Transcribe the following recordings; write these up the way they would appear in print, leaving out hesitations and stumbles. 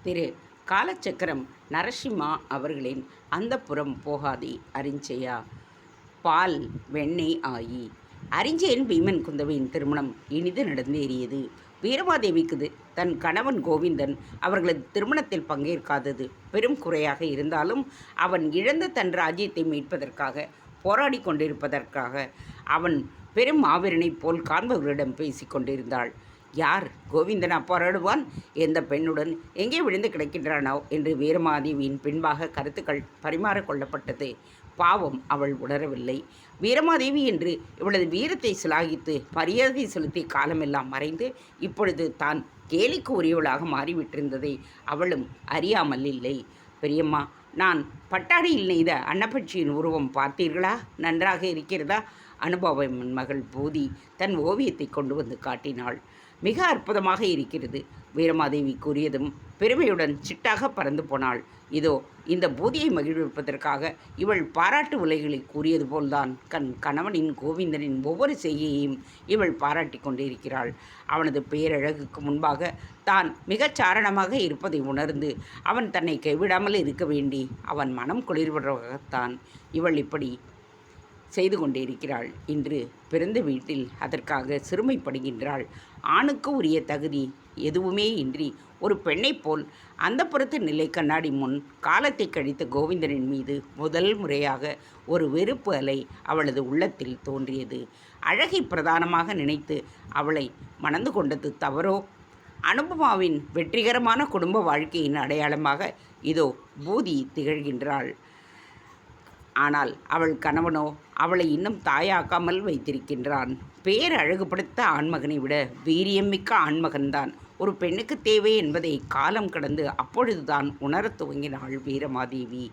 திரு காலச்சக்கரம் நரசிம்மா அவர்களின் அந்தப்புறம் போகாதே அரிஞ்சயா பால் வெண்ணெய் ஆயி. அரிஞ்சயன் பீமன் குந்தவையின் திருமணம் இனிது நடந்தேறியது. வீரமாதேவிக்கு தன் கணவன் கோவிந்தன் அவர்களது திருமணத்தில் பங்கேற்காதது பெரும் குறையாக இருந்தாலும் அவன் இழந்த தன் ராஜ்யத்தை மீட்பதற்காக போராடி கொண்டிருப்பதற்காக அவன் பெரும் மாவீரனைப் போல் காண்பவர்களிடம் பேசி கொண்டிருந்தாள். யார் கோவிந்தனா போராடுவான்? எந்த பெண்ணுடன் எங்கே விழுந்து கிடக்கின்றானோ என்று வீரமாதேவியின் பின்பாக கருத்துக்கள் பரிமாறிக்கொள்ளப்பட்டது. பாவம், அவள் உணரவில்லை. வீரமாதேவி என்று இவளது வீரத்தை சிலாகித்து மரியாதை செலுத்திய காலமெல்லாம் மறைந்து இப்பொழுது தான் கேலிக்கு உரியவளாக மாறிவிட்டிருந்ததை அவளும் அறியாமல் இல்லை. பெரியம்மா, நான் பட்டாடியில் நெய்த அன்னப்பட்சியின் உருவம் பார்த்தீர்களா? நன்றாக இருக்கிறதா? அனுபவமின் மகள் பூதி தன் ஓவியத்தை கொண்டு வந்து காட்டினாள். மிக அற்புதமாக இருக்கிறது. வீரமாதேவி கூறியதும் பெருமையுடன் சிட்டாக பறந்து போனாள். இதோ இந்த பூதியை மகிழ்விப்பதற்காக இவள் பாராட்டு உலைகளை கூறியது போல்தான் கணவனின் கோவிந்தனின் ஒவ்வொரு செய்கையையும் இவள் பாராட்டி கொண்டிருக்கிறாள். அவனது பேரழகுக்கு முன்பாக தான் மிகச் சாரணமாக இருப்பதை உணர்ந்து அவன் தன்னை கைவிடாமல் இருக்க வேண்டி அவன் மனம் குளிர்வதாகத்தான் இவள் இப்படி செய்து கொண்டிருக்கிறாள். இன்று பிறந்த வீட்டில் அதற்காக சிறுமைப்படுகின்றாள். ஆணுக்கு உரிய தகுதி எதுவுமே இன்றி ஒரு பெண்ணைப் போல் அந்த புறத்து நிலை கண்ணாடி முன் காலத்தை கழித்த கோவிந்தனின் மீது முதல் முறையாக ஒரு வெறுப்பு அலை அவளது உள்ளத்தில் தோன்றியது. அழகை பிரதானமாக நினைத்து அவளை மணந்து கொண்டது தவறோ? அனுபமாவின் வெற்றிகரமான குடும்ப வாழ்க்கையின் அடையாளமாக இதோ பூதி திகழ்கின்றாள். ஆனால் அவள் கணவனோ அவளை இன்னும் தாயாக்காமல் வைத்திருக்கின்றான். பேரழகுபடுத்த ஆண்மகனை விட வீரியமிக்க ஆண்மகன்தான் ஒரு பெண்ணுக்கு தேவை என்பதை காலம் கடந்து அப்பொழுதுதான் உணரத் துவங்கினாள் வீரமாதேவி.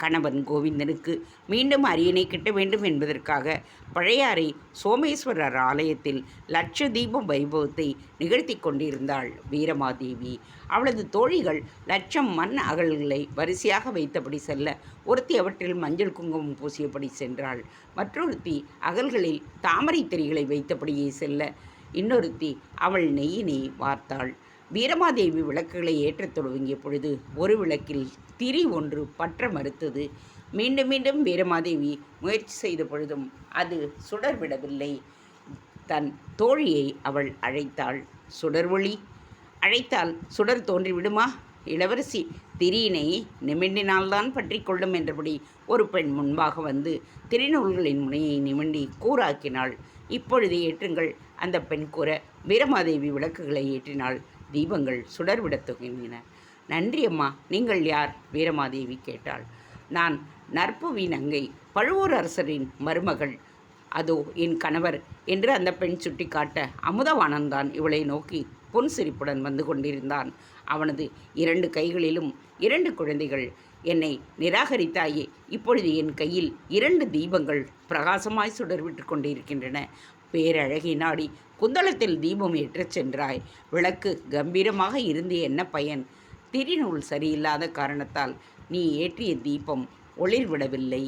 கணவன் கோவிந்தனுக்கு மீண்டும் அரியணை கிட்ட வேண்டும் என்பதற்காக பழையாறை சோமேஸ்வரர் ஆலயத்தில் லட்ச தீப வைபவத்தை நிகழ்த்தி கொண்டிருந்தாள் வீரமாதேவி. அவளது தோழிகள் லட்சம் மண் அகல்களை வரிசையாக வைத்தபடி செல்ல ஒருத்தி அவற்றில் மஞ்சள் குங்குமம் பூசியபடி சென்றாள். மற்றொருத்தி அகல்களில் தாமரை திரிகளை வைத்தபடியே செல்ல இன்னொருத்தி அவள் நெய்யினை வார்த்தாள். வீரமாதேவி விளக்குகளை ஏற்றத் தொடங்கிய பொழுது ஒரு விளக்கில் திரி ஒன்று பற்ற மறுத்தது. மீண்டும் மீண்டும் வீரமாதேவி முயற்சி செய்த பொழுதும் அது சுடர்விடவில்லை. தன் தோழியை அவள் அழைத்தாள். சுடர்வொளி, அழைத்தால் சுடர் தோன்றிவிடுமா? இளவரசி, திரியினை நிமிண்டினால்தான் பற்றி கொள்ளும் என்றபடி ஒரு பெண் முன்பாக வந்து திரிநூல்களின் முனையை நிமிண்டி கூறாக்கினாள். இப்பொழுது ஏற்றுங்கள். அந்த பெண் கூற வீரமாதேவி விளக்குகளை ஏற்றினாள். தீபங்கள் சுடர்விடத் துவங்கின. நன்றி அம்மா, நீங்கள் யார்? வீரமாதேவி கேட்டாள். நான் நற்புவி நங்கை, பழுவூர் அரசரின் மருமகள். அதோ என் கணவர் என்று அந்த பெண் சுட்டி காட்ட அமுதவானந்தான் இவளை நோக்கி புன்சிரிப்புடன் வந்து கொண்டிருந்தான். அவனது 2 கைகளிலும் 2 குழந்தைகள். என்னை நிராகரித்தாயே, இப்பொழுது என் கையில் 2 தீபங்கள் பிரகாசமாய் சுடர்விட்டு கொண்டிருக்கின்றன. பேரழகை நாடி குந்தளத்தில் தீபம் ஏற்றச் சென்றாய். விளக்கு கம்பீரமாக இருந்து என்ன பயன்? திரிநூல் சரியில்லாத காரணத்தால் நீ ஏற்றிய தீபம் ஒளிர்விடவில்லை.